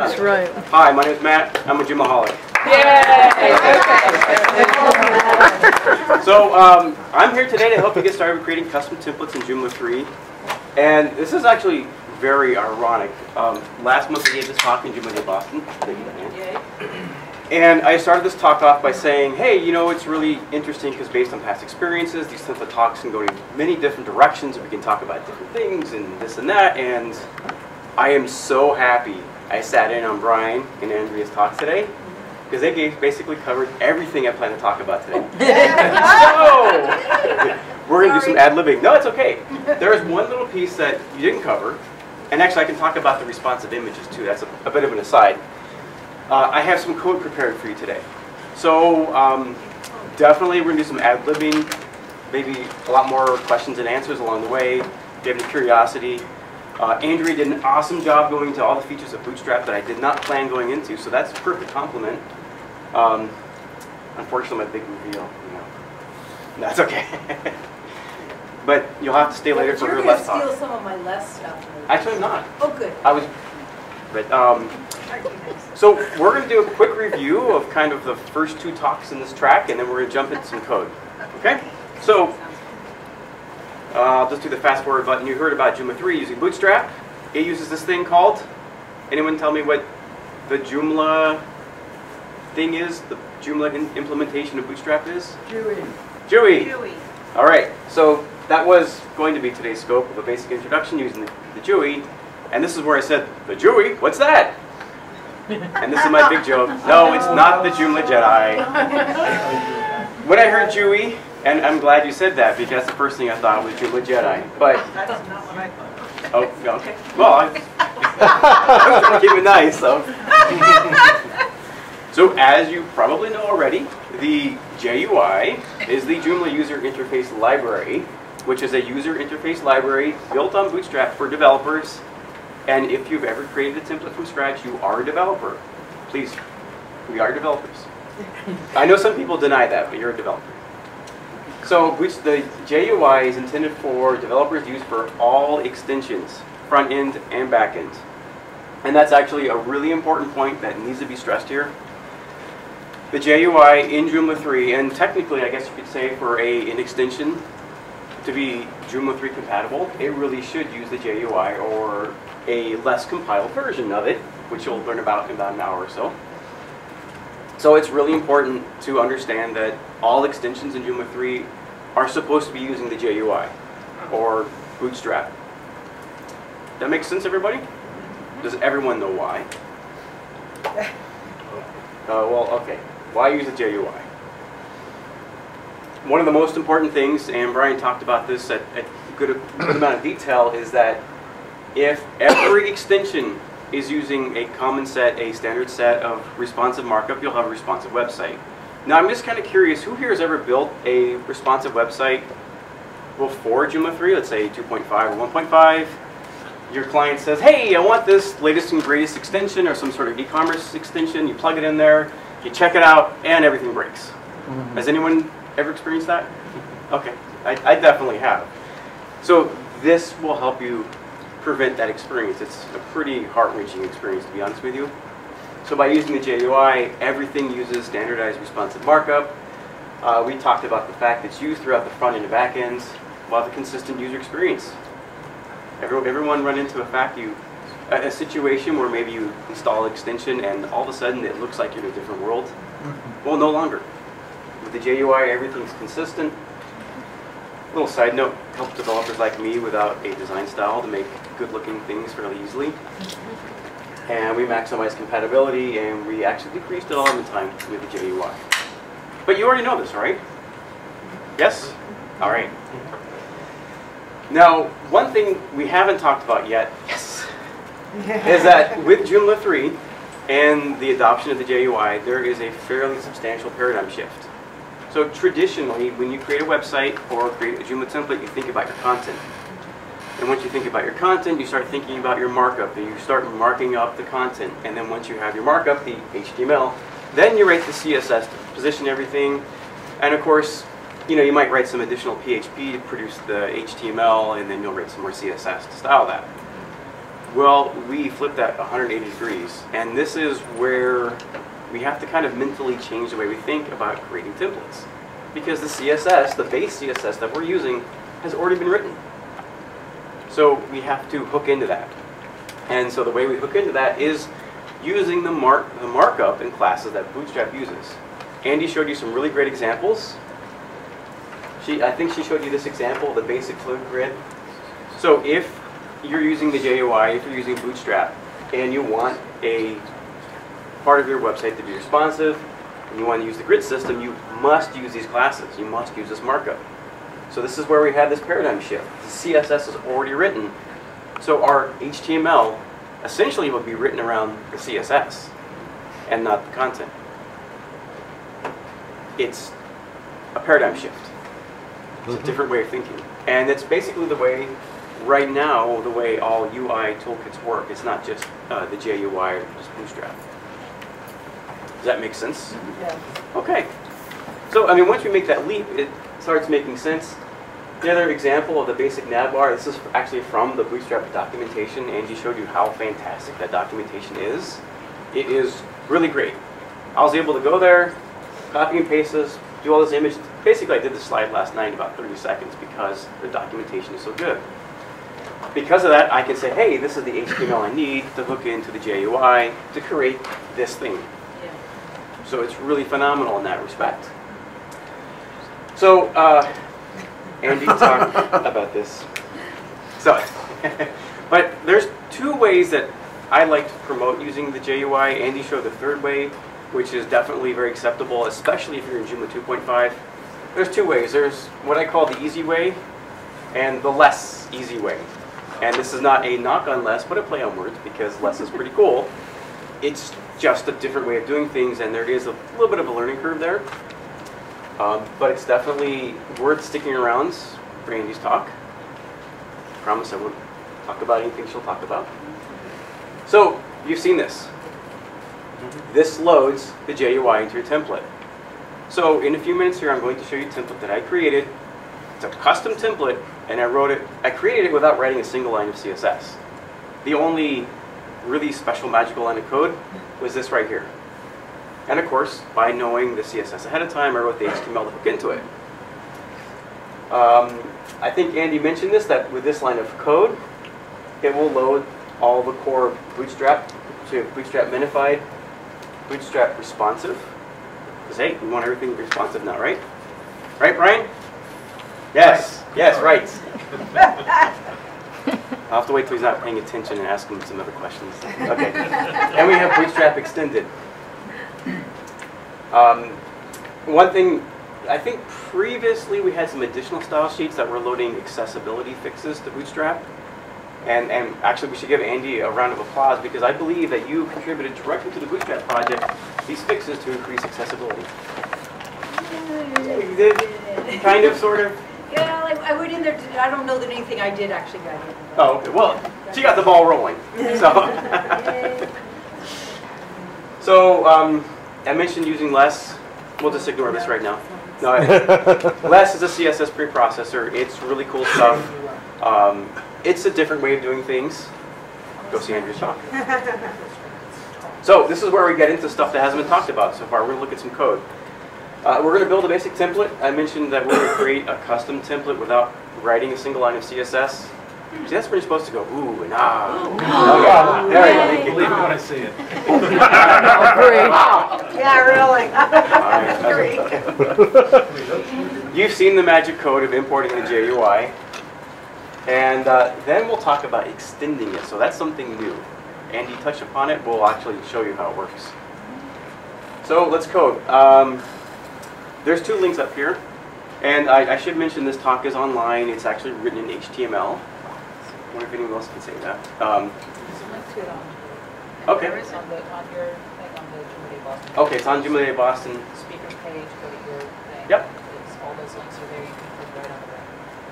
That's right. Hi, my name is Matt. I'm a Joomlaholic. Yay! Okay. So I'm here today to help you get started with creating custom templates in Joomla 3. And this is actually very ironic. Last month I gave this talk in Joomla Day Boston. And I started this talk off by saying, hey, you know, it's really interesting because based on past experiences, these template talks can go in many different directions, and we can talk about different things and this and that. And I am so happy I sat in on Brian and Andrea's talks today, because they basically covered everything I plan to talk about today. So we're going to do some ad-libbing. No, it's okay. There is one little piece that you didn't cover, and actually I can talk about the responsive images too. That's a bit of an aside. I have some code prepared for you today. So definitely we're going to do some ad-libbing, maybe a lot more questions and answers along the way. If you have any curiosity. Andrea did an awesome job going into all the features of Bootstrap that I did not plan going into, so that's a perfect compliment. Unfortunately, my big reveal, you know, that's okay. But you'll have to stay later for her less talk. You're going to steal some of my less stuff. Actually, I'm not. Oh, good. I was, but so we're going to do a quick review of kind of the first two talks in this track, and then we're going to jump into some code. Okay? So. I'll just do the fast forward button. You heard about Joomla 3 using Bootstrap. It uses this thing called, anyone tell me what the Joomla thing is? The Joomla implementation of Bootstrap is? Jooey. All right, so that was going to be today's scope of a basic introduction using the Jooey. And this is where I said, the Jooey? What's that? And this is my big joke. No, it's not the Joomla Jedi. When I heard Jooey, and I'm glad you said that, because that's the first thing I thought was Joomla Jedi. But that's not what I thought. Oh, okay. Well, I was trying to keep it nice, so. So as you probably know already, the JUI is the Joomla User Interface Library, which is a user interface library built on Bootstrap for developers. And if you've ever created a template from scratch, you are a developer. Please, we are developers. I know some people deny that, but you're a developer. So the JUI is intended for developers to use for all extensions, front end and back end. And that's actually a really important point that needs to be stressed here. The JUI in Joomla 3, and technically I guess you could say for an extension to be Joomla 3 compatible, it really should use the JUI or a less compiled version of it, which you'll learn about in about an hour or so. So it's really important to understand that all extensions in Joomla 3 are supposed to be using the JUI or Bootstrap. That makes sense, everybody? Does everyone know why? Well, okay. Why use the JUI? One of the most important things, and Brian talked about this at a good amount of detail, is that if every extension is using a common set, a standard set of responsive markup, you'll have a responsive website. Now I'm just kind of curious, who here has ever built a responsive website before Joomla 3, let's say 2.5 or 1.5? Your client says, hey, I want this latest and greatest extension or some sort of e-commerce extension. You plug it in there, you check it out, and everything breaks. Mm-hmm. Has anyone ever experienced that? Okay, I definitely have. So this will help you prevent that experience. It's a pretty heart-wrenching experience, to be honest with you. So by using the JUI, everything uses standardized responsive markup. We talked about the fact that it's used throughout the front end and back ends. We'll have a consistent user experience. Everyone run into a situation where maybe you install an extension and all of a sudden it looks like you're in a different world. Mm-hmm. Well, no longer. With the JUI, everything's consistent. Little side note, helps developers like me without a design style to make good-looking things fairly easily. And we maximize compatibility, and we actually decreased development time with the JUI. But you already know this, right? Yes? All right. Now, one thing we haven't talked about yet, yes, is that with Joomla 3 and the adoption of the JUI, there is a fairly substantial paradigm shift. So traditionally, when you create a website or create a Joomla template, you think about your content. And once you think about your content, you start thinking about your markup, and you start marking up the content. And then once you have your markup, the HTML, then you write the CSS to position everything. And of course, you know, you might write some additional PHP to produce the HTML, and then you'll write some more CSS to style that. Well, we flipped that 180 degrees, and this is where we have to kind of mentally change the way we think about creating templates. Because the CSS, the base CSS that we're using, has already been written. So we have to hook into that. And so the way we hook into that is using the markup in classes that Bootstrap uses. Andy showed you some really great examples. I think she showed you this example, the basic fluid grid. So if you're using the GUI, if you're using Bootstrap, and you want a part of your website to be responsive, and you want to use the grid system, you must use these classes. You must use this markup. So this is where we have this paradigm shift. The CSS is already written. So our HTML essentially will be written around the CSS and not the content. It's a paradigm shift. It's a different way of thinking. And it's basically the way, right now, the way all UI toolkits work. It's not just the JUI or just Bootstrap. Does that make sense? Yeah. Okay. So, I mean, once we make that leap, it starts making sense. The other example of the basic nav bar, this is actually from the Bootstrap documentation. Angie showed you how fantastic that documentation is. It is really great. I was able to go there, copy and paste this, do all this image. Basically, I did this slide last night in about 30 seconds because the documentation is so good. Because of that, I can say, hey, this is the HTML I need to hook into the GUI to create this thing. Yeah. So it's really phenomenal in that respect. So, Andy talked about this. So, but there's two ways that I like to promote using the GUI. Andy showed the third way, which is definitely very acceptable, especially if you're in Joomla 2.5. There's two ways. There's what I call the easy way and the less easy way. And this is not a knock on less, but a play on words, because less is pretty cool. It's just a different way of doing things, and there is a little bit of a learning curve there. But it's definitely worth sticking around for Andy's talk. I promise I won't talk about anything she'll talk about. So, you've seen this. This loads the GUI into your template. So, in a few minutes here, I'm going to show you a template that I created. It's a custom template, and I created it without writing a single line of CSS. The only really special magical line of code was this right here. And of course, by knowing the CSS ahead of time, I wrote the HTML to hook into it. I think Andy mentioned this, that with this line of code, it will load all the core Bootstrap, so Bootstrap minified, Bootstrap responsive. Because hey, we want everything responsive now, right? Right, Brian? Yes, yes, right. I'll have to wait till he's not paying attention and ask him some other questions. Okay. And we have Bootstrap extended. One thing, I think previously we had some additional style sheets that were loading accessibility fixes to Bootstrap. And actually we should give Andy a round of applause because I believe that you contributed directly to the Bootstrap project these fixes to increase accessibility. You did? Kind of, sort of? Yeah, like I went in there, I don't know that anything I did actually got in. Oh, okay. Well, she got the ball rolling. So, I mentioned using less. We'll just ignore this right now. No, less is a CSS preprocessor. It's really cool stuff. It's a different way of doing things. Go see Andrew's talk. So this is where we get into stuff that hasn't been talked about so far. We're going to look at some code. We're going to build a basic template. I mentioned that we're going to create a custom template without writing a single line of CSS. See, that's where you're supposed to go, ooh and ah. Okay. There we go. Thank you. Believe me when I see it. Yeah, really. You've seen the magic code of importing the GUI. And then we'll talk about extending it. So that's something new. Andy touched upon it. We'll actually show you how it works. So let's code. There's two links up here. And I should mention this talk is online. It's actually written in HTML. I wonder if anyone else can say that. Okay. There is on your thing on the Joomla Day Boston. Okay, it's on Joomla Day Boston. Speakers page, go to your thing. Yep. All those links are there. You can click right on there.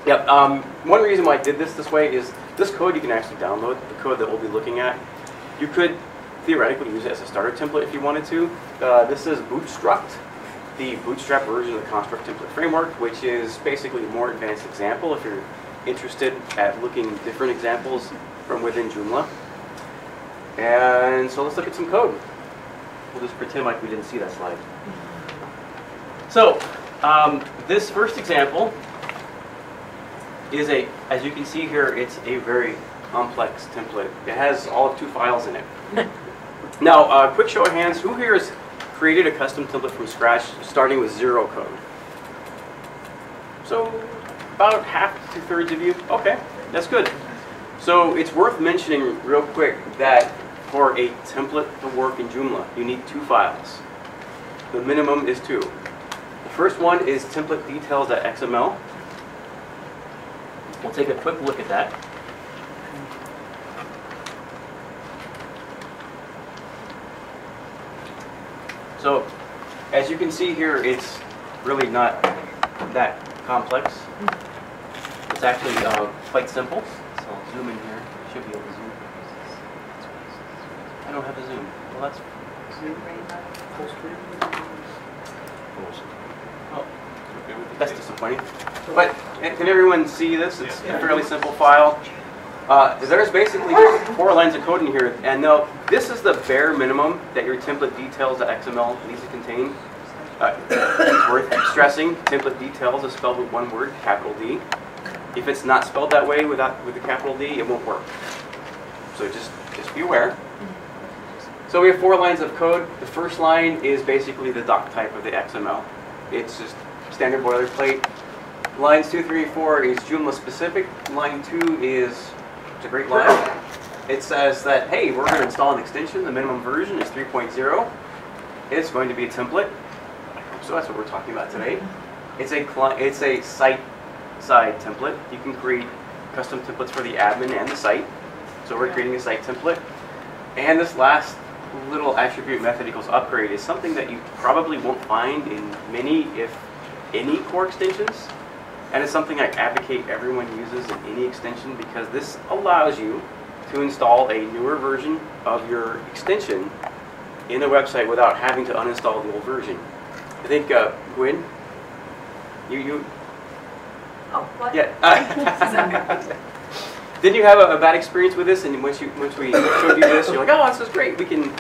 Yep. One reason why I did this way is this code you can actually download, the code that we'll be looking at. You could theoretically use it as a starter template if you wanted to. This is Bootstrap, the Bootstrap version of the construct template framework, which is basically a more advanced example if you're interested at looking different examples from within Joomla. And so let's look at some code. We'll just pretend like we didn't see that slide. So this first example is as you can see here, it's a very complex template. It has all of 2 files in it. Now, quick show of hands, who here has created a custom template from scratch starting with 0 code? So about half to 2/3 of you. Okay, that's good. So it's worth mentioning real quick that for a template to work in Joomla, you need 2 files. The minimum is 2. The first one is template Details XML. We'll take a quick look at that. So as you can see here, it's really not that complex. It's actually quite simple. So I'll zoom in here. Should be able to zoom. I don't have a zoom. Well, that's full screen. Oh, that's disappointing. But can everyone see this? It's a fairly simple file. There's basically 4 lines of code in here, and now this is the bare minimum that your template Details XML needs to contain. It's worth stressing, template Details is spelled with 1 word, capital D. If it's not spelled that way with the capital D, it won't work. So just be aware. So we have 4 lines of code. The first line is basically the doc type of the XML. It's just standard boilerplate. Lines 2, 3, 4 is Joomla specific. Line 2 is, it's a great line. It says that, hey, we're going to install an extension. The minimum version is 3.0. It's going to be a template. So that's what we're talking about today. It's a site-side template. You can create custom templates for the admin and the site. So we're creating a site template. And this last little attribute method equals upgrade is something that you probably won't find in many, if any, core extensions. And it's something I advocate everyone uses in any extension because this allows you to install a newer version of your extension in the website without having to uninstall the old version. I think, Gwen, you Oh, what? yeah. Didn't you have a bad experience with this? And once we showed you this, you're like, oh, this is great. We can.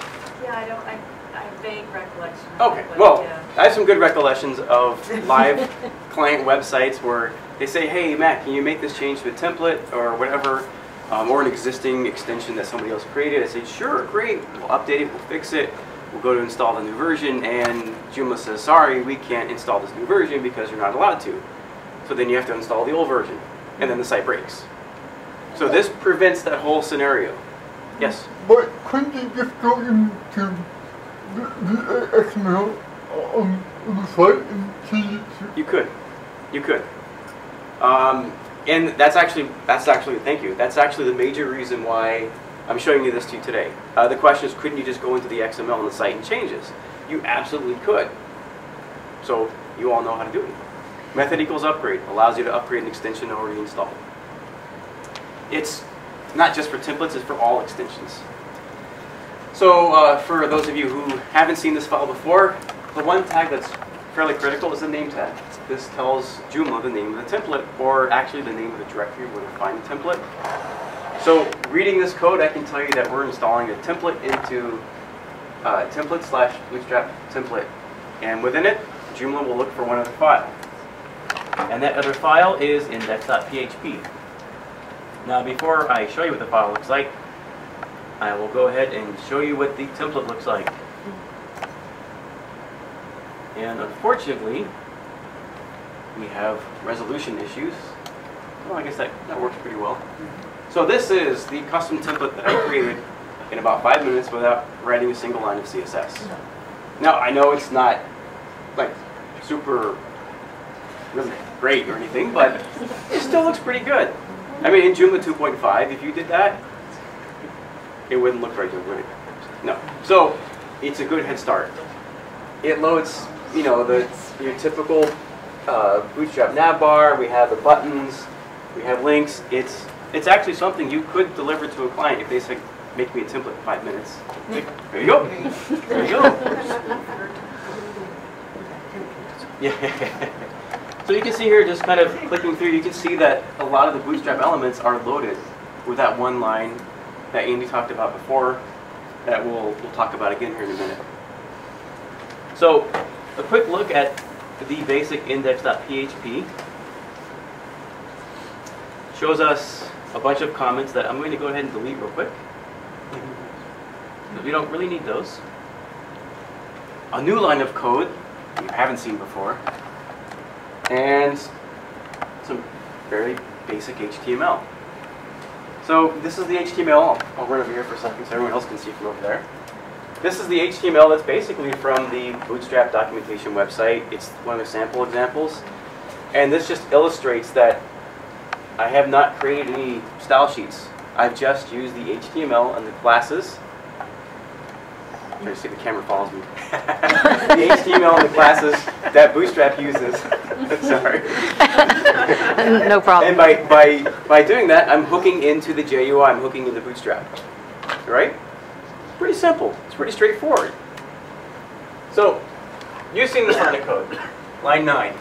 Yeah, I have vague recollection. Okay, well, I have some good recollections of live client websites where they say, hey, Matt, can you make this change to a template or whatever, or an existing extension that somebody else created? I say, sure, great. We'll update it. We'll fix it. We'll go to install the new version, and Joomla says, sorry, we can't install this new version because you're not allowed to. So then you have to install the old version, and then the site breaks. So this prevents that whole scenario. Yes? But couldn't you just go into the XML on the site and change it to... You could. You could. And that's actually, thank you. That's actually the major reason why I'm showing you this to you today. The question is, couldn't you just go into the XML on the site and change this? You absolutely could. So you all know how to do it. Method equals upgrade allows you to upgrade an extension already installed. It's not just for templates, it's for all extensions. So for those of you who haven't seen this file before, the one tag that's fairly critical is the name tag. This tells Joomla the name of the template, or actually the name of the directory where to find the template. So reading this code, I can tell you that we're installing a template into template/bootstrap template. And within it, Joomla will look for one other file. And that other file is index.php. Now before I show you what the file looks like, I will go ahead and show you what the template looks like. And unfortunately, we have resolution issues. Well, I guess that works pretty well. So this is the custom template that I created in about 5 minutes without writing a single line of CSS. Now I know it's not like super really great or anything, but it still looks pretty good. I mean, in Joomla 2.5, if you did that, it wouldn't look very good, would it? No. So it's a good head start. It loads, you know, your typical Bootstrap navbar. We have the buttons. We have links. It's actually something you could deliver to a client if they say, make me a template in 5 minutes. There you go. There you go. Yeah. So you can see here, just kind of clicking through, you can see that a lot of the Bootstrap elements are loaded with that one line that Andy talked about before. that we'll talk about again here in a minute. So a quick look at the basic index.php shows us a bunch of comments that I'm going to go ahead and delete real quick. We don't really need those. A new line of code you haven't seen before, and some very basic HTML. So this is the HTML. I'll run over here for a second so everyone else can see from over there. This is the HTML that's basically from the Bootstrap documentation website. It's one of the sample examples. And this just illustrates that I have not created any style sheets. I've just used the HTML and the classes. I'm trying to see if the camera follows me. The HTML and the classes that Bootstrap uses. Sorry. No problem. And by doing that, I'm hooking into the GUI. I'm hooking into Bootstrap. Right? Pretty simple. It's pretty straightforward. So, you've seen this line of code. Line 9.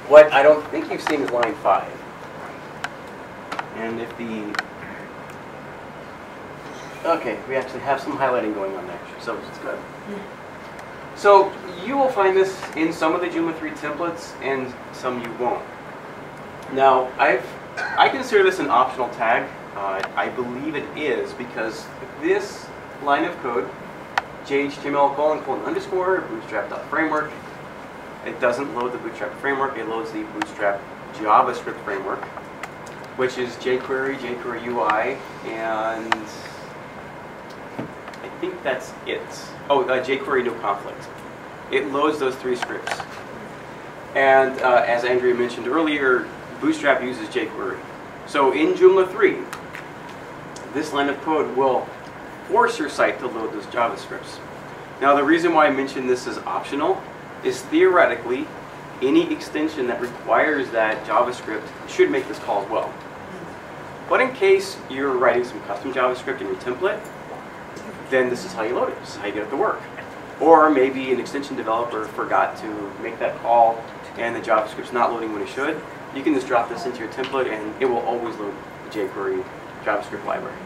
What I don't think you've seen is line 5. And if the... Okay, we actually have some highlighting going on there, so it's good. So, you will find this in some of the Joomla 3 templates, and some you won't. Now, I consider this an optional tag. I believe it is, because this line of code, JHTML : bootstrap.framework. It doesn't load the Bootstrap framework, it loads the Bootstrap JavaScript framework, which is jQuery, jQuery UI, and I think that's it. Oh, jQuery no conflict. It loads those 3 scripts. And as Andrea mentioned earlier, Bootstrap uses jQuery. So in Joomla 3, this line of code will force your site to load those JavaScripts. Now the reason why I mention this as optional is theoretically any extension that requires that JavaScript should make this call as well. But in case you're writing some custom JavaScript in your template, then this is how you load it. This is how you get it to work. Or maybe an extension developer forgot to make that call and the JavaScript's not loading when it should. You can just drop this into your template and it will always load the jQuery JavaScript library.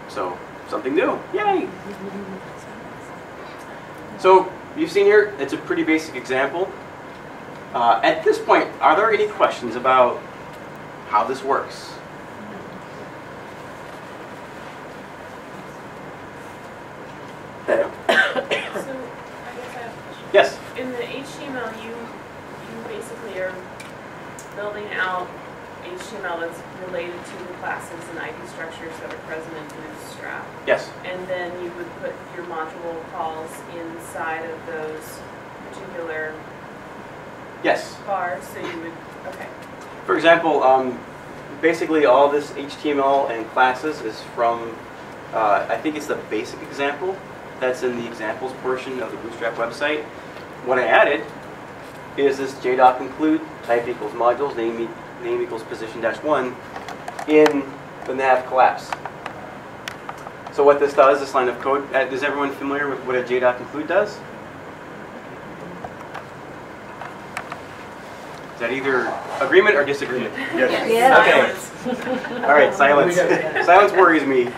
So, something new. Yay! So, you've seen here, it's a pretty basic example. At this point, are there any questions about how this works? So, I guess I have a question. Yes? In the HTML, you basically are building out HTML that's related to the classes and ID structures that are present in Bootstrap. Yes. And then you would put your module calls inside of those particular bars, so you would, okay. For example, basically all this HTML and classes is from, I think it's the basic example that's in the examples portion of the Bootstrap website. What I added is this JDoc include type equals modules, name equals position -1 in the nav collapse. So what this does, this line of code, is everyone familiar with what a JDoc include does? Is that either agreement or disagreement? Yes. Okay. All right, silence. Silence worries me.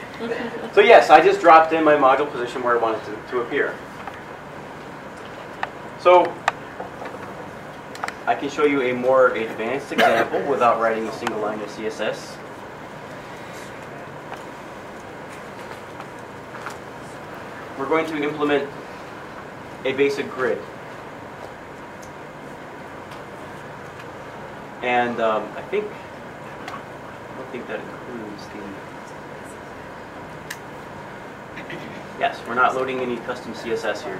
So yes, I just dropped in my module position where I want it to appear. So I can show you a more advanced example without writing a single line of CSS. We're going to implement a basic grid. And I don't think that includes the... Yes, we're not loading any custom CSS here.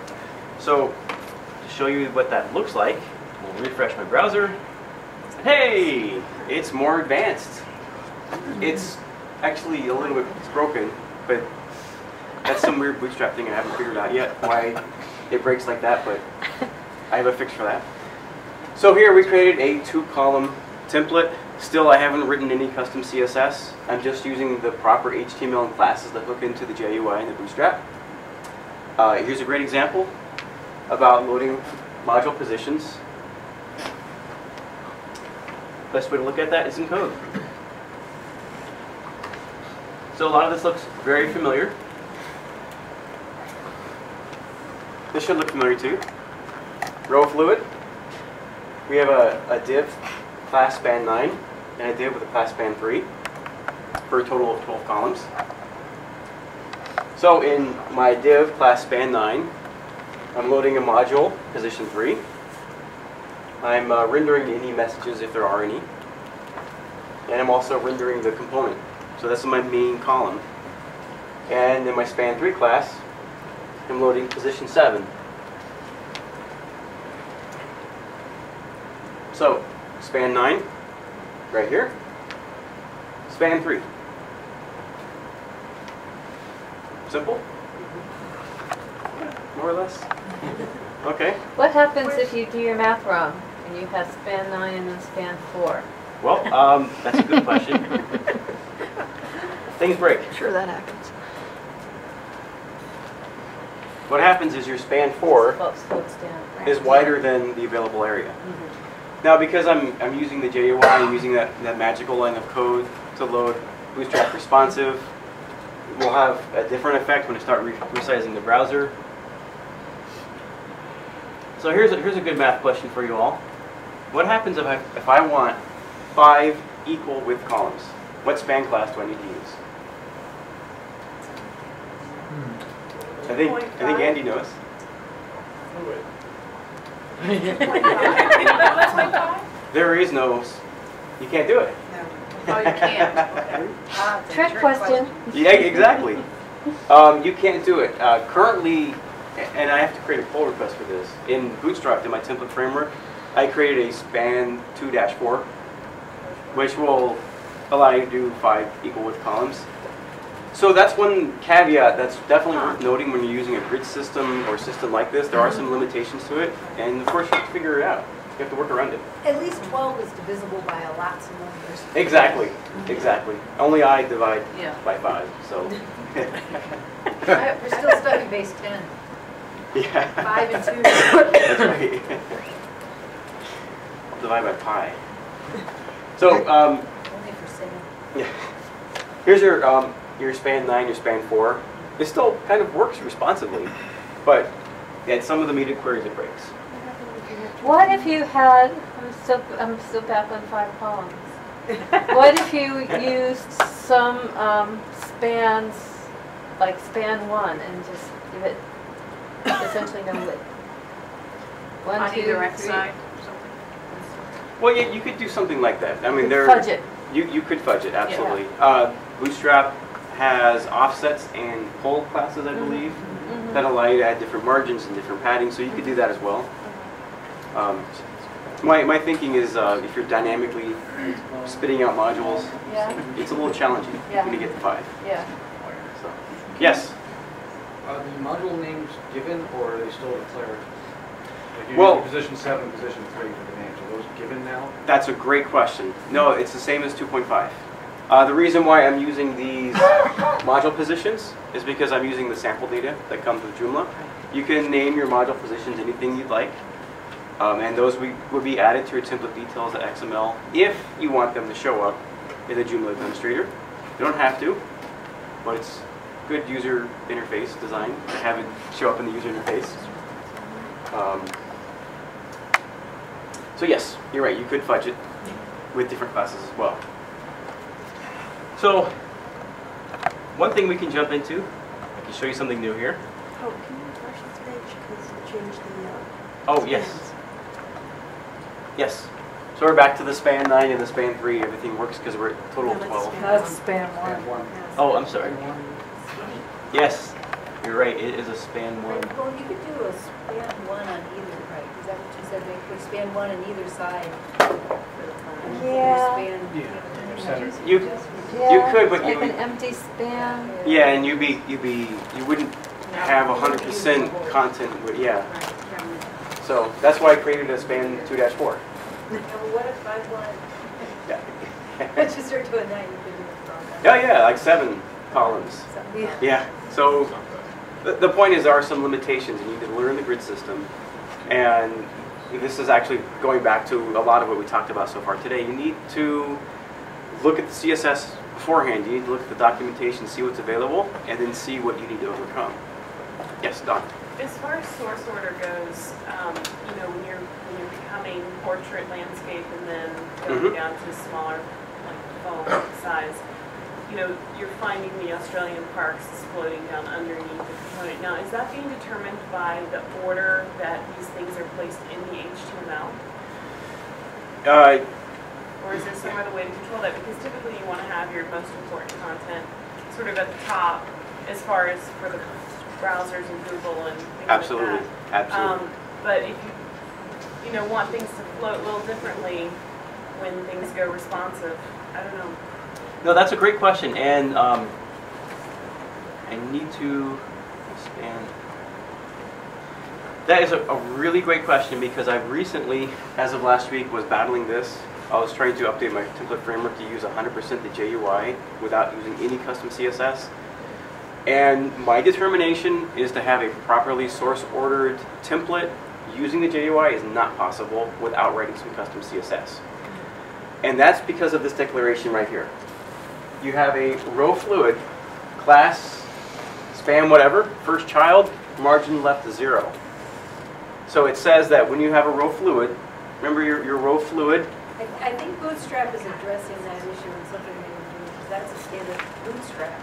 So to show you what that looks like, we'll refresh my browser. Hey, it's more advanced. It's actually a little bit broken, but that's some weird Bootstrap thing I haven't figured out yet, why it breaks like that, but I have a fix for that. So here we created a 2-column template. Still, I haven't written any custom CSS. I'm just using the proper HTML and classes that hook into the GUI and the Bootstrap. Here's a great example about loading module positions. Best way to look at that is in code. So a lot of this looks very familiar. This should look familiar too. Row fluid. We have a div class span 9 and a div with a class span 3 for a total of 12 columns. So in my div class span 9, I'm loading a module position 3. I'm rendering any messages if there are any. And I'm also rendering the component. So that's my main column. And in my span 3 class, I'm loading position 7. So, span 9, right here. Span 3. Simple? More or less? Okay. What happens if you do your math wrong and you have span 9 and then span 4? Well, that's a good question. Things break. Sure, that happens. What happens is your span 4 Slopes down. is wider than the available area. Now, because I'm using the GUI, I'm using that magical line of code to load Bootstrap responsive, we'll have a different effect when I start resizing the browser. So here's a good math question for you all. What happens if I want 5 equal width columns? What span class do I need to use? I think Andy knows. There is no. You can't do it. Oh, you can't. Okay. Trick question. Yeah, exactly. You can't do it. Currently, and I have to create a pull request for this. In Bootstrap, in my template framework, I created a span 2-4, which will allow you to do 5 equal width columns. So that's one caveat that's definitely worth noting when you're using a grid system or system like this. There are some limitations to it, and of course you have to figure it out. You have to work around it. At least 12 is divisible by a lots of numbers. Exactly, exactly. Only I divide by 5, so. We're still stuck in base 10. Yeah. 5 and 2. That's right. I'll divide by pi. So, Only for sale. yeah. Here's your span 9, your span 4. It still kind of works responsively, but at some of the metered queries it breaks. What if you had, I'm still back on 5 columns. What if you used some spans, like span 1, and just give it essentially no width? 1, On 2, either X 3. side or something? Well, yeah, you could do something like that. I mean, Fudge it. You could fudge it, absolutely. Bootstrap has offsets and pull classes, I believe, that allow you to add different margins and different padding, so you could do that as well. My thinking is if you're dynamically spitting out modules, it's a little challenging when you get to 5. Yeah. So, yes? Are the module names given, or are they still declared? Like you Well, use position 7, position 3 for the names. Are those given now? That's a great question. No, it's the same as 2.5. The reason why I'm using these module positions is because I'm using the sample data that comes with Joomla. You can name your module positions anything you'd like, and those would be added to your template details XML if you want them to show up in the Joomla administrator. You don't have to, but it's good user interface design to have it show up in the user interface. So yes, you're right, you could fudge it with different classes as well. So, one thing we can jump into, I can show you something new here. Oh, can you refresh this page because you changed the Oh, yes. Yes. So we're back to the span 9 and the span 3. Everything works because we're at total of 12. That's span 1. Oh, I'm sorry. Yes, you're right. It is a span 1. Well, you could do a span 1 on either, right? Is that what you said? They put span 1 on either side. Yeah. You could, but like an empty span. Yeah, and you wouldn't have 100% content. Yeah. So that's why I created a span 2-4. Yeah, well, what if I want? Yeah. Let's just start doing that. You could do it wrong. Oh yeah, like 7 columns. Yeah. Yeah. So the point is there are some limitations. You need to learn the grid system, and this is actually going back to a lot of what we talked about so far today. You need to look at the CSS beforehand. You need to look at the documentation, see what's available, and then see what you need to overcome. Yes, Don. As far as source order goes, you know, when you're becoming portrait, landscape, and then going down to smaller, like phone size, you know, you're finding the Australian parks is floating down underneath the component. Now, is that being determined by the order that these things are placed in the HTML? Or is there some other way to control that? Because typically you want to have your most important content sort of at the top as far as for the browsers and Google and things Absolutely. like that. Absolutely. But if you know, want things to float a little differently when things go responsive, I don't know. No, that's a great question, and I need to expand. That is a really great question because I've recently, as of last week, was battling this. I was trying to update my template framework to use 100% the JUI without using any custom CSS. And my determination is to have a properly source-ordered template using the JUI is not possible without writing some custom CSS. And that's because of this declaration right here. You have a row fluid, class, span whatever, first child, margin left 0. So it says that when you have a row fluid, remember your row fluid. I think Bootstrap is addressing that issue in something they were doing, because that's a standard Bootstrap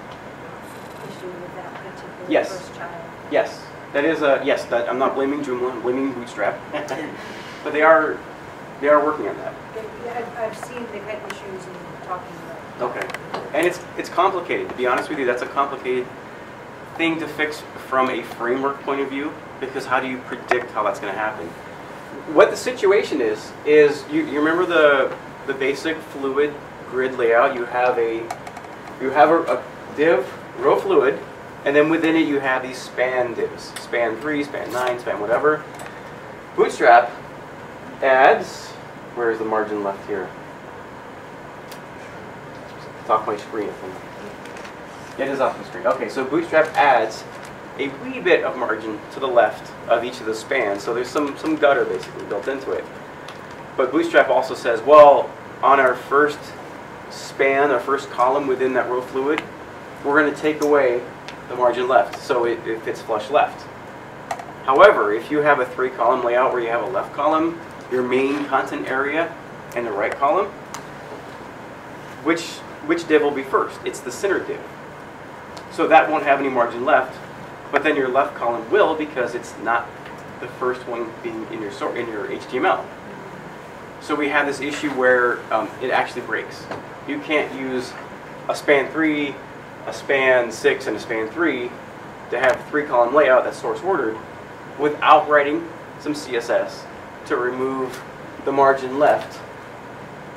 issue with that particular first child. Yes, that is a yes. That I'm not blaming Joomla, I'm blaming Bootstrap, but they are working on that. I've seen they've had issues in talking about. Okay, and it's complicated. To be honest with you, that's a complicated thing to fix from a framework point of view, because how do you predict how that's going to happen? What the situation is you remember the basic fluid grid layout. You have a div row fluid, and then within it you have these span divs, span 3, span 9, span whatever. Bootstrap adds, where is the margin left here? It's off my screen, I think. It is off the screen. Okay, so Bootstrap adds a wee bit of margin to the left of each of the spans, so there's some gutter basically built into it. But Bootstrap also says, well, on our first span, our first column within that row fluid, we're going to take away the margin left, so it fits flush left. However, if you have a 3-column layout where you have a left column, your main content area, and the right column, which div will be first? It's the center div. So that won't have any margin left, but then your left column will, because it's not the first one being in your HTML. So we have this issue where it actually breaks. You can't use a span 3, a span 6, and a span 3 to have a 3-column layout that's source ordered without writing some CSS to remove the margin left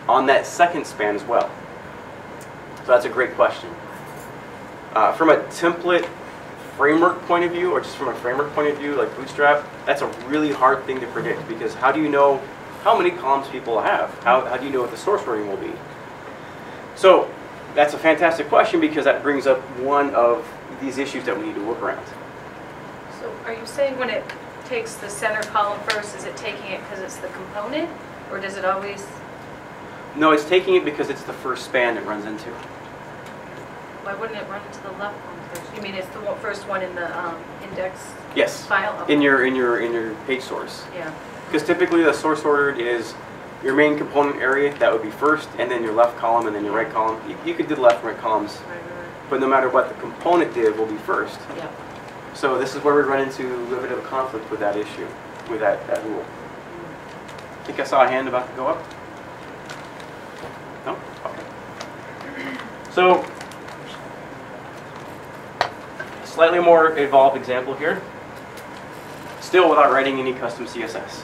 on that second span as well. So that's a great question. From a template framework point of view, or just from a framework point of view, like Bootstrap, that's a really hard thing to predict, because how do you know how many columns people have? How do you know what the source wording will be? So that's a fantastic question, because that brings up one of these issues that we need to work around. So are you saying when it takes the center column first, is it taking it because it's the component, or does it always? No, it's taking it because it's the first span it runs into. Why wouldn't it run to the left one first? You mean it's the first one in the index Yes. file? In your page source. Yeah. Because typically the source ordered is your main component area, that would be first, and then your left column, and then your right column. You could do the left and right columns, Right. but no matter what, the component div will be first. Yeah. So this is where we run into a little bit of a conflict with that issue, with that rule. I think I saw a hand about to go up. No? Okay. So, slightly more evolved example here. Still without writing any custom CSS.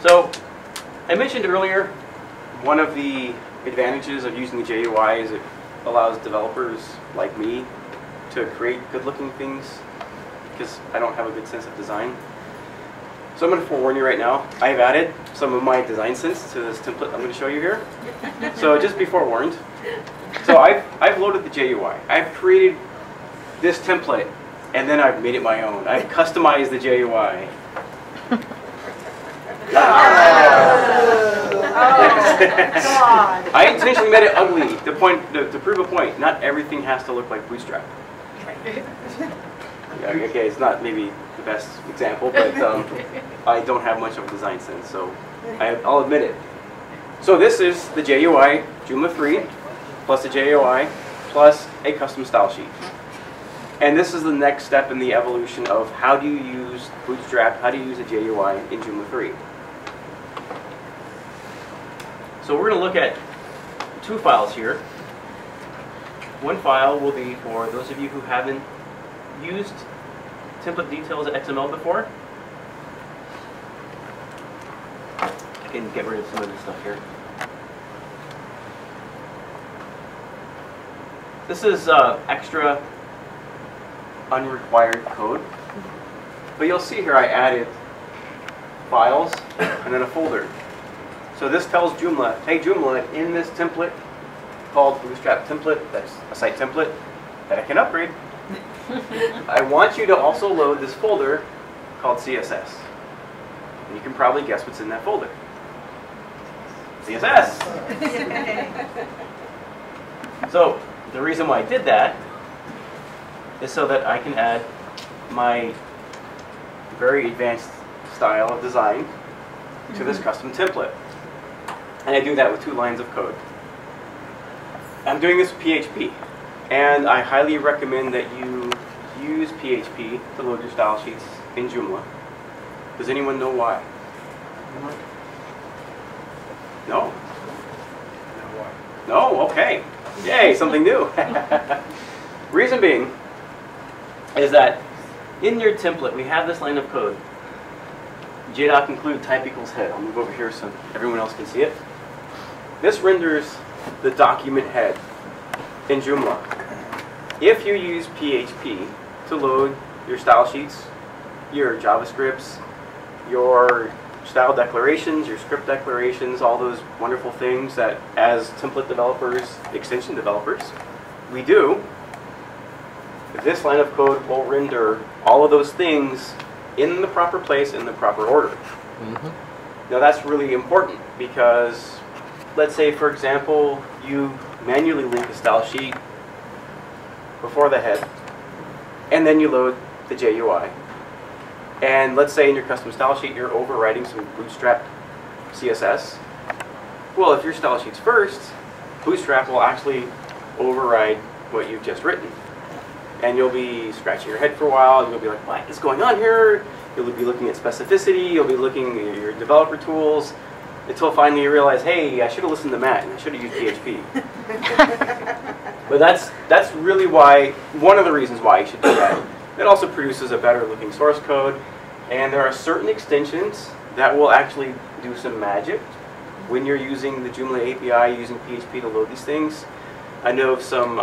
So, I mentioned earlier, one of the advantages of using the JUI is it allows developers like me to create good-looking things, because I don't have a good sense of design. So I'm going to forewarn you right now, I've added some of my design sense to this template I'm going to show you here. So just be forewarned. So I've loaded the JUI. I've created this template, and then I've made it my own. I've customized the JUI. I intentionally made it ugly to prove a point. Not everything has to look like Bootstrap. Yeah, okay, it's not maybe the best example, but I don't have much of a design sense, so I'll admit it. So this is the JUI Joomla 3 plus the JUI plus a custom style sheet. And this is the next step in the evolution of how do you use Bootstrap, how do you use a JUI in Joomla 3. So we're going to look at two files here. One file will be for those of you who haven't used template details XML before. I can get rid of some of this stuff here. This is extra unrequired code. But you'll see here I added files and then a folder. So this tells Joomla, hey Joomla, in this template called Bootstrap template, that's a site template that I can upgrade, I want you to also load this folder called CSS. And you can probably guess what's in that folder. CSS! So the reason why I did that is so that I can add my very advanced style of design to this custom template. And I do that with 2 lines of code. I'm doing this with PHP, and I highly recommend that you use PHP to load your style sheets in Joomla. Does anyone know why? No? No? Okay. Yay, something new. Reason being is that in your template we have this line of code. JDoc include type equals head. I'll move over here so everyone else can see it. This renders the document head in Joomla. If you use PHP to load your style sheets, your JavaScripts, your style declarations, your script declarations, all those wonderful things that as template developers, extension developers, we do, this line of code will render all of those things in the proper place, in the proper order. Now that's really important because let's say, for example, you manually link a style sheet before the head, and then you load the JUI. And let's say in your custom style sheet you're overriding some Bootstrap CSS. Well, if your style sheet's first, Bootstrap will actually override what you've just written. And you'll be scratching your head for a while, and you'll be like, what is going on here? You'll be looking at specificity, you'll be looking at your developer tools, until finally you realize, hey, I should have listened to Matt, and I should have used PHP. But that's really why, one of the reasons why you should do that. It also produces a better looking source code, and there are certain extensions that will actually do some magic when you're using the Joomla API, using PHP to load these things. I know of some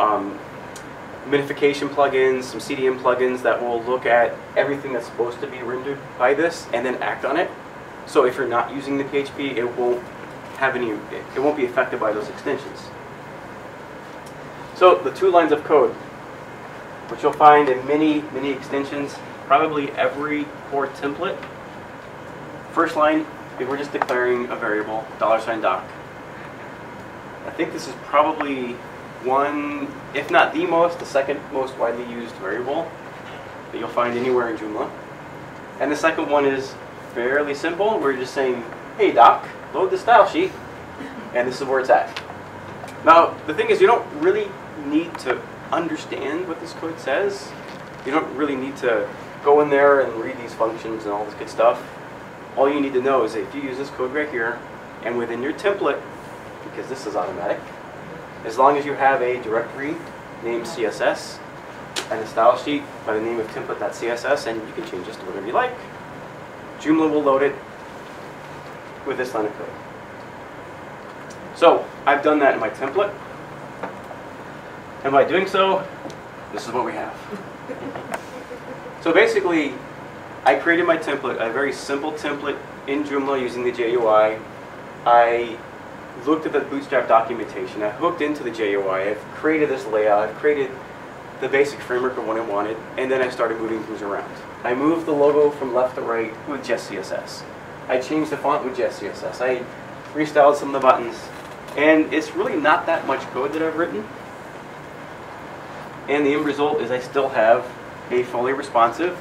minification plugins, some CDN plugins that will look at everything that's supposed to be rendered by this and then act on it. So if you're not using the PHP, it won't be affected by those extensions. So the 2 lines of code, which you'll find in many extensions, probably every core template. First line, we're just declaring a variable, $doc. I think this is probably one, if not the most, the second most widely used variable that you'll find anywhere in Joomla. And the second one is fairly simple. We're just saying, hey doc, load the style sheet, and this is where it's at. Now, the thing is, you don't really need to understand what this code says. You don't really need to go in there and read these functions and all this good stuff. All you need to know is that if you use this code right here, and within your template, because this is automatic, as long as you have a directory named CSS and a style sheet by the name of template.css, and you can change this to whatever you like, Joomla will load it with this line of code. So I've done that in my template, and by doing so, this is what we have. So basically, I created my template, a very simple template in Joomla using the JUI. I looked at the Bootstrap documentation. I hooked into the JUI. I've created this layout. I've created the basic framework of what I wanted, and then I started moving things around. I moved the logo from left to right with just CSS. I changed the font with just CSS. I restyled some of the buttons, and it's really not that much code that I've written. and the end result is I still have a fully responsive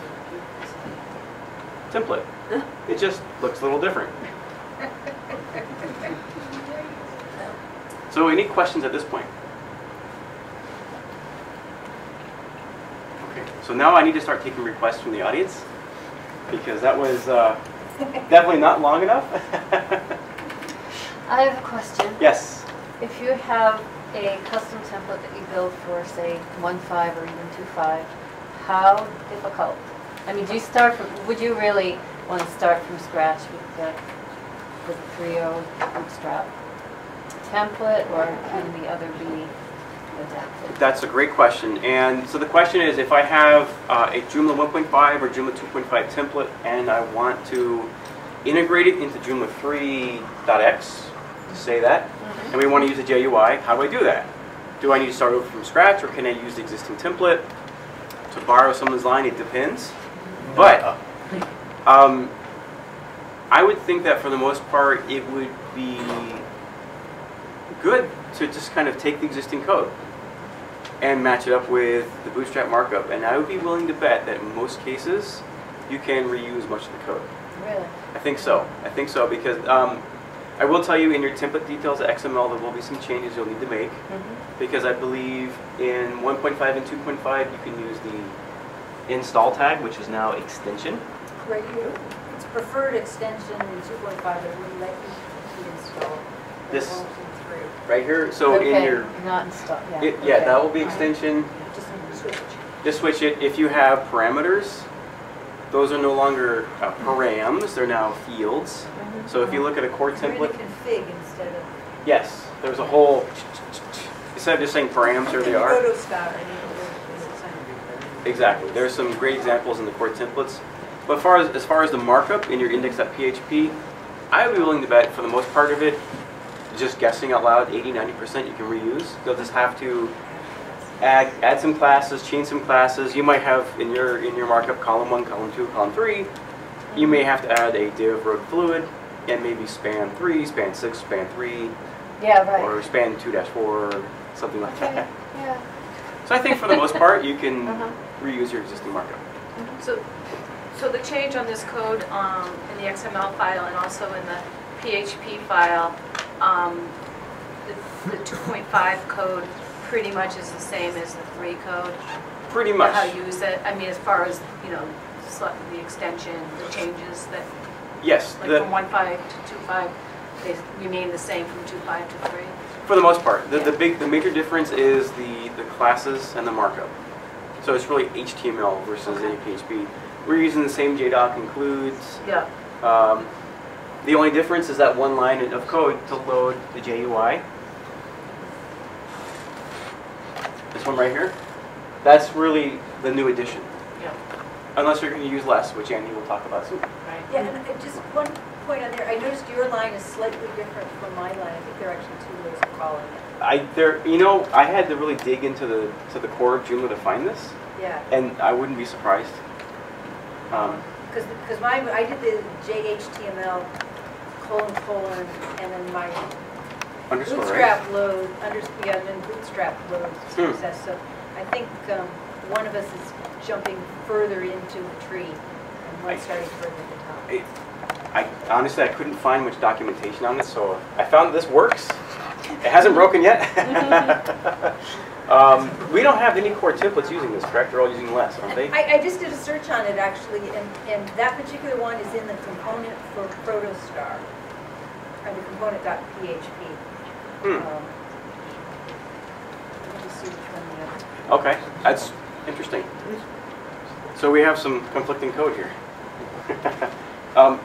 template. It just looks a little different. So any questions at this point? Okay, so now I need to start taking requests from the audience, because that was definitely not long enough. I have a question. Yes. If you have a custom template that you build for, say, 1.5 or even 2.5, how difficult? I mean, do you start from, would you really want to start from scratch with the 3.0 Bootstrap template, or can the other be adapted? That's a great question. And so the question is, if I have a Joomla 1.5 or Joomla 2.5 template and I want to integrate it into Joomla 3.x, to say that, and we want to use a JUI, how do I do that? Do I need to start over from scratch, or can I use the existing template? To borrow someone's line, it depends. But I would think that for the most part, it would be good to just kind of take the existing code and match it up with the Bootstrap markup. And I would be willing to bet that in most cases, you can reuse much of the code. Really? I think so. I think so, because I will tell you in your template details XML there will be some changes you'll need to make, because I believe in 1.5 and 2.5 you can use the install tag, which is now extension. Right here, it's preferred extension in 2.5, but it wouldn't let you install. This It won't come through. right here. So Okay, in your not installed, yeah. yeah, okay. that will be extension. Just switch. Just switch it. If you have parameters, those are no longer params, they're now fields. So if you look at a core You're in template, config instead of. yes, there's a whole, instead of just saying params, here they are. Proto star, I mean, Exactly. There's some great examples in the core templates. But as far as the markup in your index.php, I would be willing to bet for the most part of it, just guessing out loud, 80–90% you can reuse. You'll just have to add some classes, change some classes. You might have in your markup column 1, column 2, column 3. You may have to add a div road fluid and maybe span 3, span 6, span 3, Yeah, right. or span 2-4, something like that. Yeah. So I think for the most part you can reuse your existing markup. So the change on this code in the XML file and also in the PHP file, the 2.5 code pretty much is the same as the 3 code? Pretty much. How you use it? I mean, as far as, you know, the extension, the changes that, Yes. like from 1.5 to 2.5, they remain the same from 2.5 to 3? For the most part. The major difference is the classes and the markup. So it's really HTML versus any PHP. We're using the same JDoc includes. Yeah. The only difference is that one line of code to load the JUI. This one right here. That's really the new addition. Yeah. Unless you're going to use less, which Andy will talk about soon. Right. Yeah, and just one point on there. I noticed your line is slightly different from my line. I think there are actually 2 ways of calling it. I had to really dig into the core of Joomla to find this, Yeah. and I wouldn't be surprised. Because mine, I did the JHTML : and then my Underscore, Bootstrap right? load, and then Bootstrap load success. So I think one of us is jumping further into the tree, and one starting further at the top. Honestly, I couldn't find much documentation on this, so I found this works. It hasn't broken yet. We don't have any core templates using this, correct? They're all using less, aren't they? I just did a search on it actually, and that particular one is in the component for Protostar, or the component.php. Let me just see which one the other. Okay, that's interesting. So we have some conflicting code here.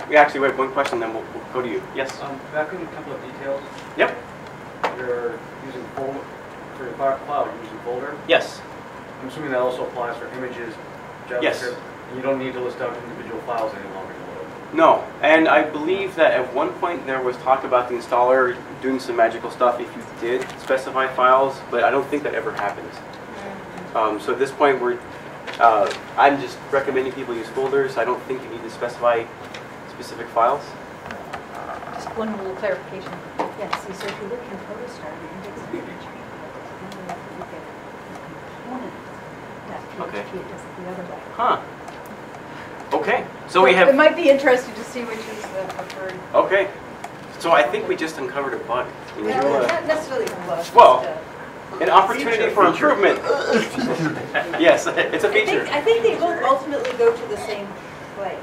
We actually have one question, then we'll go to you. Yes? Back in a couple of details, Yep. you're using folder, for your file, you're using folder. Yes. I'm assuming that also applies for images, JavaScript. Yes. And you don't need to list out individual files any longer. No, and I believe that at one point there was talk about the installer doing some magical stuff if you did specify files, but I don't think that ever happened. So at this point, I'm just recommending people use folders. I don't think you need to specify specific files. Just one little clarification. Yeah, see, so if you look in Protostar, the index of the component Okay. PHP, it does it the other way. Huh. Okay. So we It have. might be interesting to see which is the preferred. Okay. So I think we just uncovered a bug in Yeah, Joomla. not necessarily a bug. Well, just an opportunity for improvement. Yes, it's a feature. I think they both ultimately go to the same place.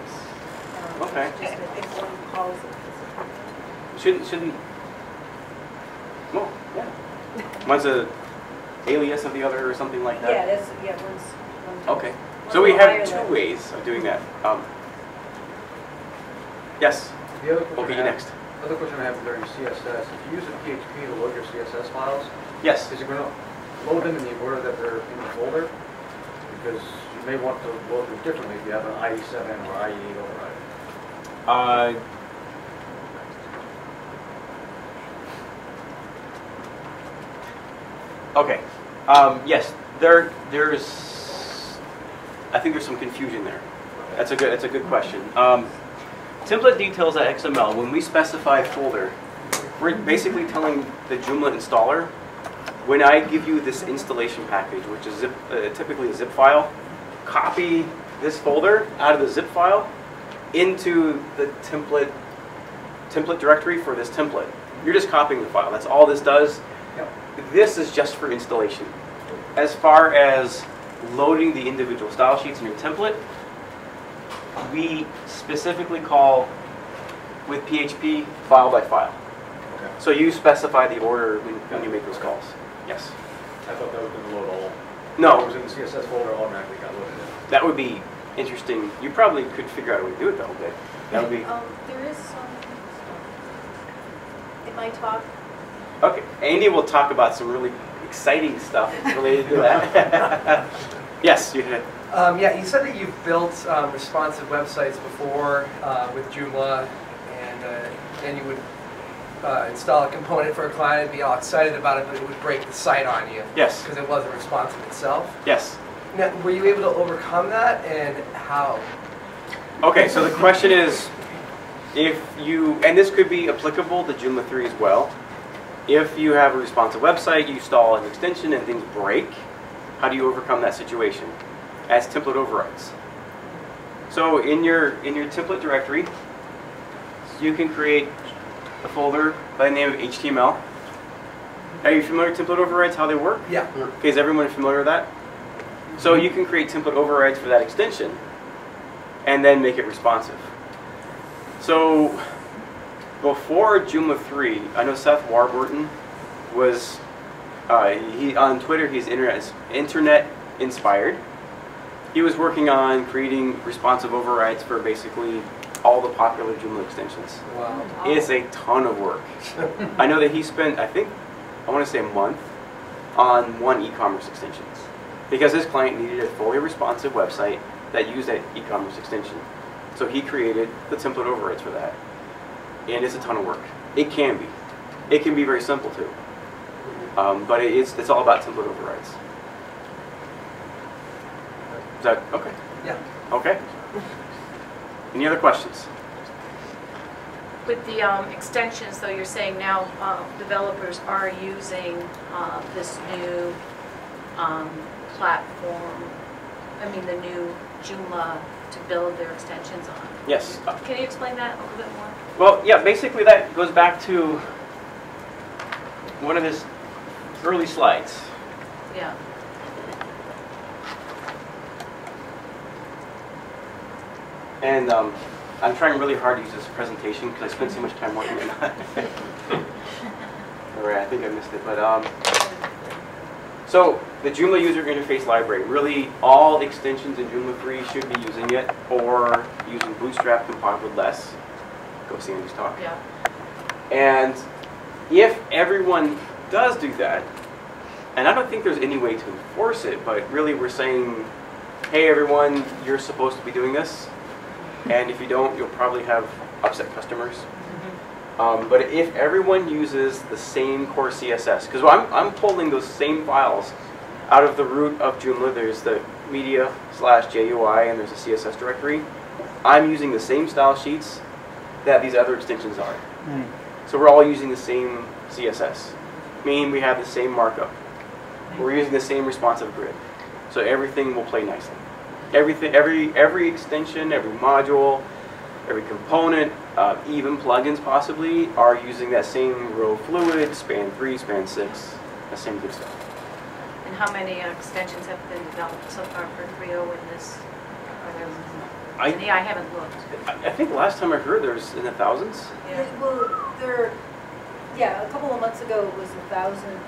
Okay. Just if one calls it. Shouldn't. Well, yeah. One's a alias of the other or something like that. Yeah, that's, one's. Okay. So we have two ways of doing that. Yes. The other We'll question get you I have- next. Other question I have regarding CSS, if you use a PHP to load your CSS files, Yes. is it going to load them in the order that they're in the folder? Because you may want to load them differently if you have an IE7 or IE8 override. Okay. Yes. There's. I think there's some confusion there. That's a good question. Template details XML. When we specify folder, we're basically telling the Joomla installer, when I give you this installation package, which is typically a zip file, copy this folder out of the zip file into the template directory for this template. You're just copying the file. That's all this does. Yep. This is just for installation. As far as loading the individual style sheets in your template, we specifically call with PHP file by file. Okay. So you specify the order when you make those calls. Yes. I thought that was going to load all. No. It was in the CSS folder, automatically got loaded in. That would be interesting. You probably could figure out a way to do it though, but that would be. There is some, in my talk, Okay. Andy will talk about some really exciting stuff related to that. Yes, you hit it. Yeah, you said that you've built responsive websites before with Joomla, and you would install a component for a client and be all excited about it, but it would break the site on you. Yes. Because it wasn't responsive itself. Yes. Now, were you able to overcome that, and how? Okay, so the question is, if you, and this could be applicable to Joomla 3 as well, if you have a responsive website, you install an extension and things break, how do you overcome that situation? As template overrides. So in your template directory, you can create a folder by the name of HTML. Are you familiar with template overrides, how they work? Yeah. Okay, is everyone familiar with that? So you can create template overrides for that extension and then make it responsive. So before Joomla 3, I know Seth Warburton was, on Twitter he's internet inspired. He was working on creating responsive overrides for basically all the popular Joomla extensions. Wow. It's a ton of work. I know that he spent, I want to say a month on one e-commerce extension because his client needed a fully responsive website that used that e-commerce extension. So he created the template overrides for that. And it's a ton of work. It can be. It can be very simple too. But it's all about template overrides. Is that okay? Yeah. Okay. Any other questions? With the extensions, though, you're saying now developers are using this new platform, the new Joomla to build their extensions on. Yes. Can you explain that a little bit more? Well, yeah, basically that goes back to one of his early slides. Yeah. And I'm trying really hard to use this presentation because I spent so much time working on it. All right, I think I missed it, but so the Joomla user interface library, really all extensions in Joomla 3 should be using it or using Bootstrap compiled with less. Go see Andy's talk. Yeah. And if everyone does do that, and I don't think there's any way to enforce it, but really we're saying, hey everyone, you're supposed to be doing this. And if you don't, you'll probably have upset customers. But if everyone uses the same core CSS, because I'm pulling those same files out of the root of Joomla, there's the media/JUI and there's a CSS directory. I'm using the same style sheets that these other extensions are. So we're all using the same CSS, meaning we have the same markup. We're using the same responsive grid. So everything will play nicely. Everything, every extension, every module, every component, even plugins possibly, are using that same row fluid, span 3, span 6, that same good stuff. And how many extensions have been developed so far for 3.0 in this? Are there any? I haven't looked. I think last time I heard there's in the thousands. Yeah. Well, yeah, a couple of months ago it was 1,000,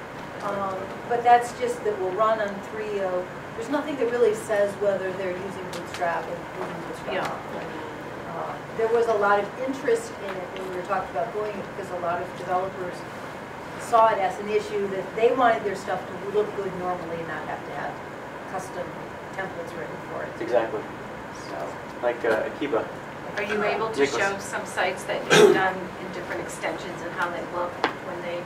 but that's just that will run on 3.0. There's nothing that really says whether they're using Bootstrap or using Bootstrap. Yeah. There was a lot of interest in it when we were talking about going it because a lot of developers saw it as an issue that they wanted their stuff to look good normally and not have to have custom templates written for it. Exactly. So, like Akiba. Are you able to show some sites that you've done in different extensions and how they look when they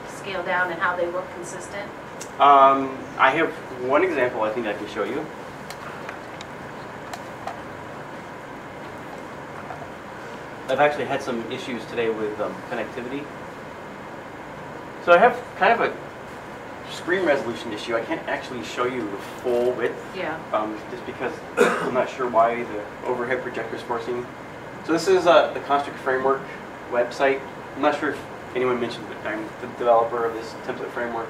scale down and how they look consistent? I have one example I think I can show you. I've actually had some issues today with connectivity. So I have kind of a screen resolution issue. I can't actually show you the full width. Yeah. Just because I'm not sure why the overhead projector is forcing. So this is the Construct Framework website. I'm not sure if anyone mentioned that I'm the developer of this template framework.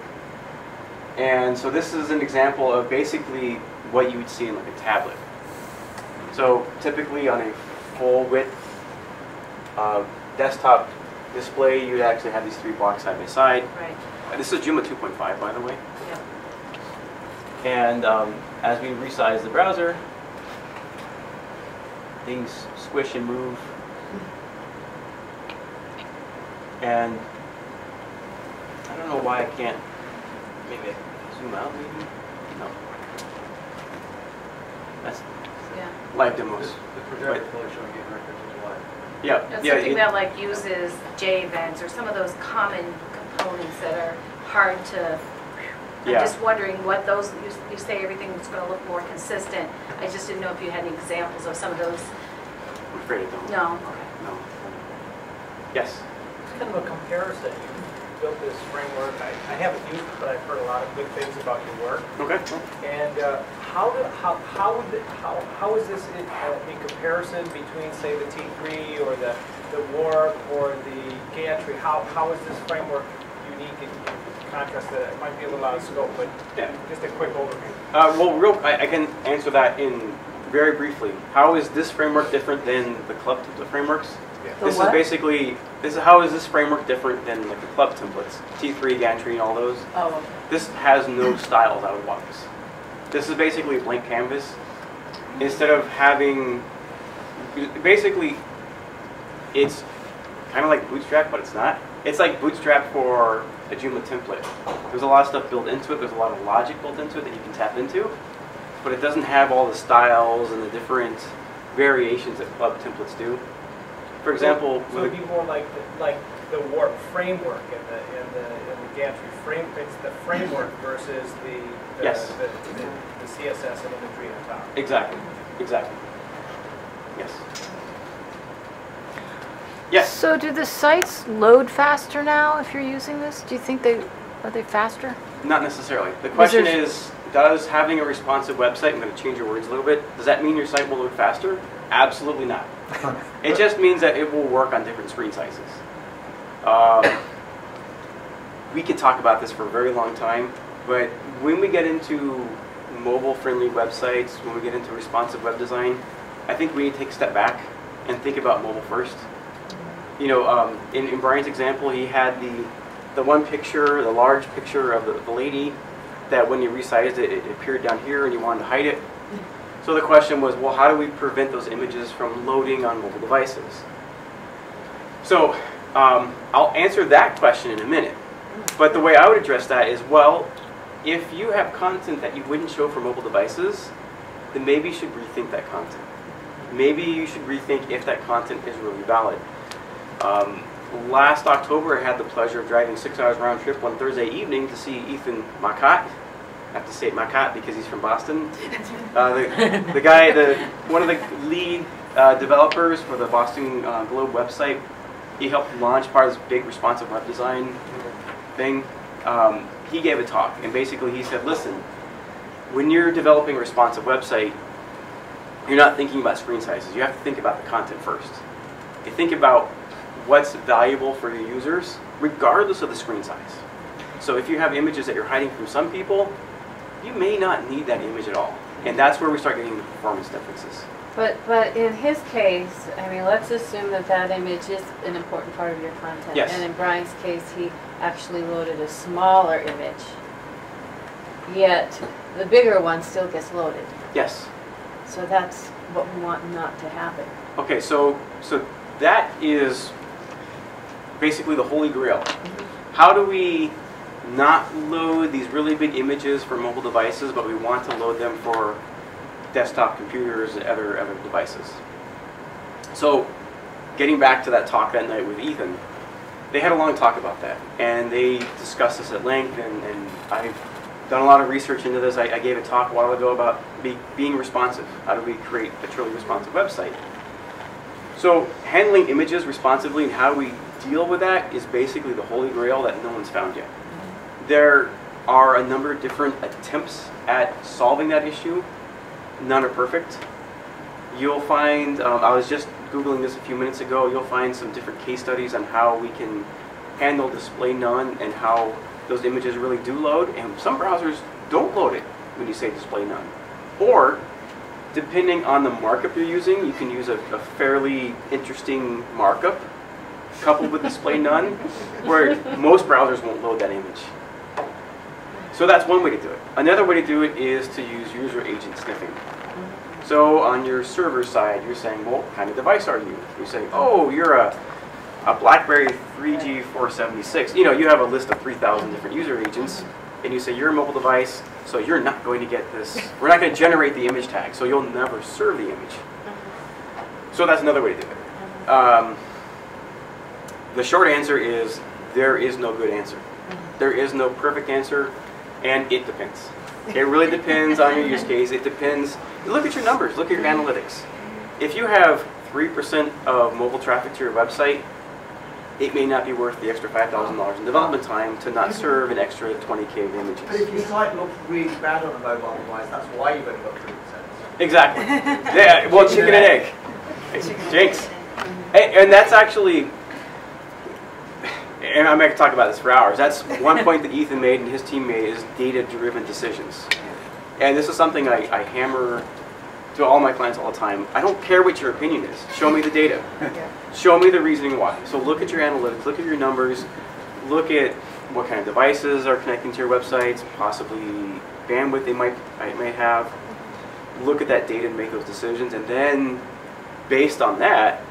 And so this is an example of basically what you would see in like a tablet. So typically on a full width desktop display, you'd actually have these 3 blocks side by side. Right. This is Joomla 2.5, by the way. Yeah. And as we resize the browser, things squish and move. And I don't know why I can't. Maybe I can zoom out, maybe? No. That's live demos. The projector fully showing game records is live. Yeah. That's yeah, something that like uses JVents or some of those common components that are hard to. I'm just wondering what those. You say everything's going to look more consistent. I just didn't know if you had any examples of some of those. I'm afraid I don't. No. Okay. No. Yes. It's kind of a comparison. You built this framework. I haven't used it, but I've heard a lot of good things about your work. Okay. And how is this in comparison between, say, the T3 or the Warp or the Gantry? How is this framework unique in contrast to that? It might be a little out of scope, but just a quick overview. Well, I can answer that in very briefly. How is this framework different than the club template frameworks? Yeah. This is basically, how is this framework different than like the club templates? T3, Gantry, and all those? Oh, okay. This has no styles out of the box. This is basically a blank canvas. Instead of having, basically, it's kind of like Bootstrap, but it's not. It's like Bootstrap for a Joomla template. There's a lot of stuff built into it. There's a lot of logic built into it that you can tap into. But it doesn't have all the styles and the different variations that club templates do. For example, so it'd be more like the Warp framework and the Gantry frame. It's the framework versus the CSS and imagery on top. Exactly. Exactly. Yes. Yes. So do the sites load faster now if you're using this? Do you think are they faster? Not necessarily. The question is, does having a responsive website, I'm going to change your words a little bit, does that mean your site will load faster? Absolutely not. It just means that it will work on different screen sizes. We could talk about this for a very long time, but when we get into mobile-friendly websites, when we get into responsive web design, I think we need to take a step back and think about mobile first. You know, in Brian's example, he had the one picture, the large picture of the lady, that when you resized it, it appeared down here and you wanted to hide it. So the question was, well, how do we prevent those images from loading on mobile devices? So I'll answer that question in a minute. But the way I would address that is, well, if you have content that you wouldn't show for mobile devices, then maybe you should rethink that content. Maybe you should rethink if that content is really valid. Last October, I had the pleasure of driving 6 hours round trip one Thursday evening to see Ethan Markup. I have to say Markup because he's from Boston. The guy, one of the lead developers for the Boston Globe website, he helped launch part of this big responsive web design thing. He gave a talk, and basically he said, listen, when you're developing a responsive website, you're not thinking about screen sizes. You have to think about the content first. You think about what's valuable for your users, regardless of the screen size. So if you have images that you're hiding from some people, you may not need that image at all. And that's where we start getting the performance differences. But in his case, I mean, let's assume that that image is an important part of your content. Yes. And in Brian's case, he actually loaded a smaller image, yet the bigger one still gets loaded. Yes. So that's what we want not to happen. Okay, so that is basically the holy grail. How do we not load these really big images for mobile devices, but we want to load them for desktop computers and other devices? So getting back to that talk that night with Ethan, they had a long talk about that, and they discussed this at length, and I've done a lot of research into this. I gave a talk a while ago about being responsive. How do we create a truly responsive website? So handling images responsively and how we deal with that is basically the holy grail that no one's found yet. There are a number of different attempts at solving that issue. None are perfect. You'll find, I was just Googling this a few minutes ago, you'll find some different case studies on how we can handle display none and how those images really do load, and some browsers don't load it when you say display none. Or, depending on the markup you're using, you can use a fairly interesting markup coupled with display none, where most browsers won't load that image. So that's one way to do it. Another way to do it is to use user agent sniffing. So on your server side, you're saying, well, what kind of device are you? You're saying, oh, you're a BlackBerry 3G 476. You know, you have a list of 3,000 different user agents, and you say you're a mobile device, so you're not going to get this. We're not going to generate the image tag, so you'll never serve the image. So that's another way to do it. The short answer is there is no good answer. There is no perfect answer, and it depends. It really depends on your use case. It depends. Look at your numbers. Look at your analytics. If you have 3% of mobile traffic to your website, it may not be worth the extra $5,000 in development time to not serve an extra 20K of images. But if your site looks really bad on a mobile device, that's why you've only got 3%. Exactly. Yeah. Well, chicken and egg. Jinx. And that's actually, and I'm going to talk about this for hours. That's one point that Ethan made and his team made is data-driven decisions. And this is something I hammer to all my clients all the time. I don't care what your opinion is. Show me the data. Show me the reasoning why. So look at your analytics, look at your numbers, look at what kind of devices are connecting to your websites, possibly bandwidth they might have. Look at that data and make those decisions, and then based on that,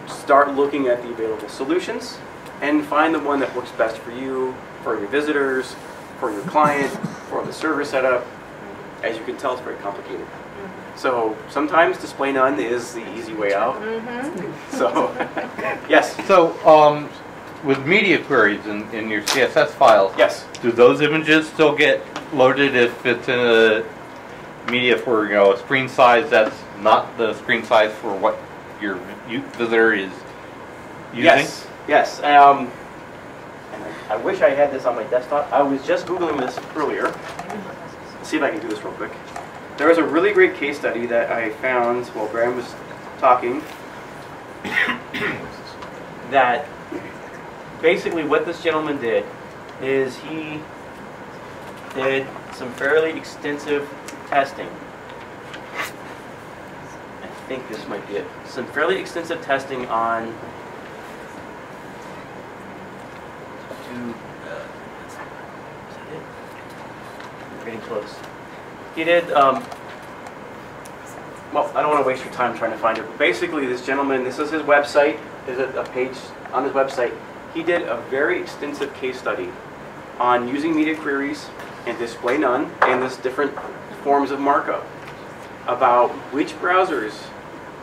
start looking at the available solutions and find the one that works best for you, for your visitors, for your client, for the server setup. As you can tell, it's very complicated. So sometimes display none is the easy way out. So, yes? So with media queries in your CSS files, yes, do those images still get loaded if it's in a media for, you know, a screen size that's not the screen size for what your visitor is using? Yes, yes. And I wish I had this on my desktop. I was just Googling this earlier. Let's see if I can do this real quick. There was a really great case study that I found while Graham was talking that basically what this gentleman did is he did some fairly extensive testing. I think this might be it. Some fairly extensive testing on is that it? We're getting close. He did, well, I don't want to waste your time trying to find it, but basically this gentleman, this is his website, there's a page on his website. He did a very extensive case study on using media queries and display none and this different forms of markup about which browsers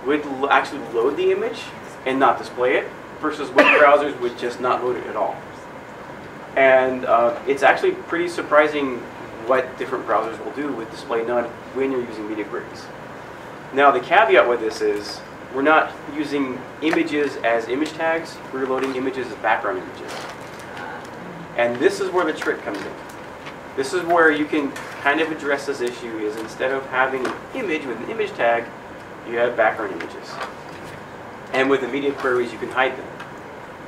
would actually load the image and not display it versus which browsers would just not load it at all. And it's actually pretty surprising what different browsers will do with display none when you're using media queries. Now the caveat with this is we're not using images as image tags, we're loading images as background images. And this is where the trick comes in. This is where you can kind of address this issue is instead of having an image with an image tag, you have background images. And with the media queries, you can hide them.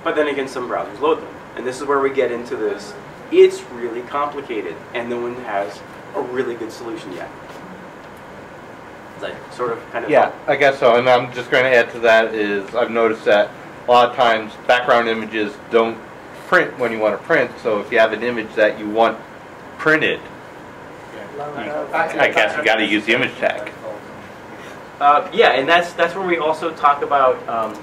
But then again, some browsers load them. And this is where we get into this. It's really complicated, and no one has a really good solution yet. Like sort of kind of Yeah, I guess so. And I'm just going to add to that is I've noticed that a lot of times background images don't print when you want to print. So if you have an image that you want printed, I guess you got to use the image tag. yeah, and that's where we also talk about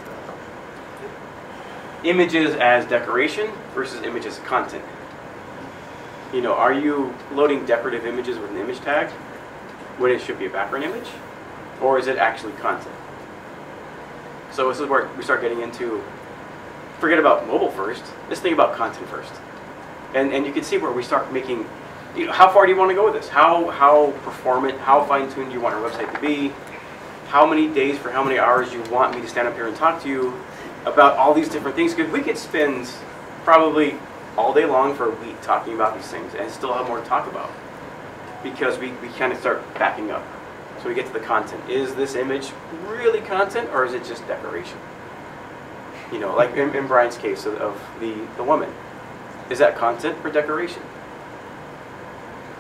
images as decoration versus images as content. You know, are you loading decorative images with an image tag when it should be a background image? Or is it actually content? So this is where we start getting into, forget about mobile first, let's think about content first. And you can see where we start making, you know, how far do you want to go with this? How performant, how fine-tuned do you want our website to be? How many days for how many hours do you want me to stand up here and talk to you about all these different things? Because we could spend probably all day long for a week talking about these things and still have more to talk about. Because we kind of start backing up. So we get to the content. Is this image really content or is it just decoration? You know, like in Brian's case of the woman. Is that content or decoration?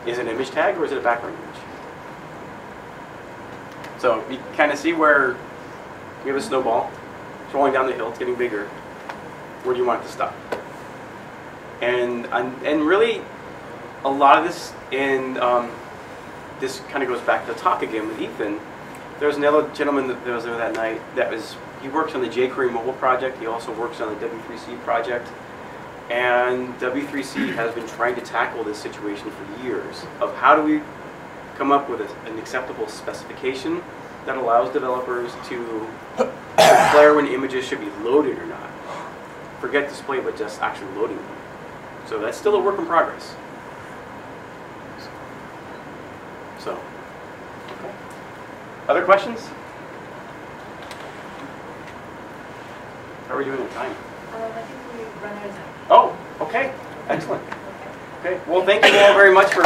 Is it an image tag or is it a background image? So you kind of see where you have a snowball. It's rolling down the hill, it's getting bigger. Where do you want it to stop? And really, a lot of this, and this kind of goes back to the talk again with Ethan. There was another gentleman that was there that night he works on the jQuery mobile project. He also works on the W3C project. And W3C has been trying to tackle this situation for years of how do we come up with an acceptable specification that allows developers to declare when images should be loaded or not. Forget display, but just actually loading them. So that's still a work in progress. So, okay. Other questions? How are we doing in time? I think we run out of time. Oh, okay. Excellent. Okay. Well, thank you all very much for...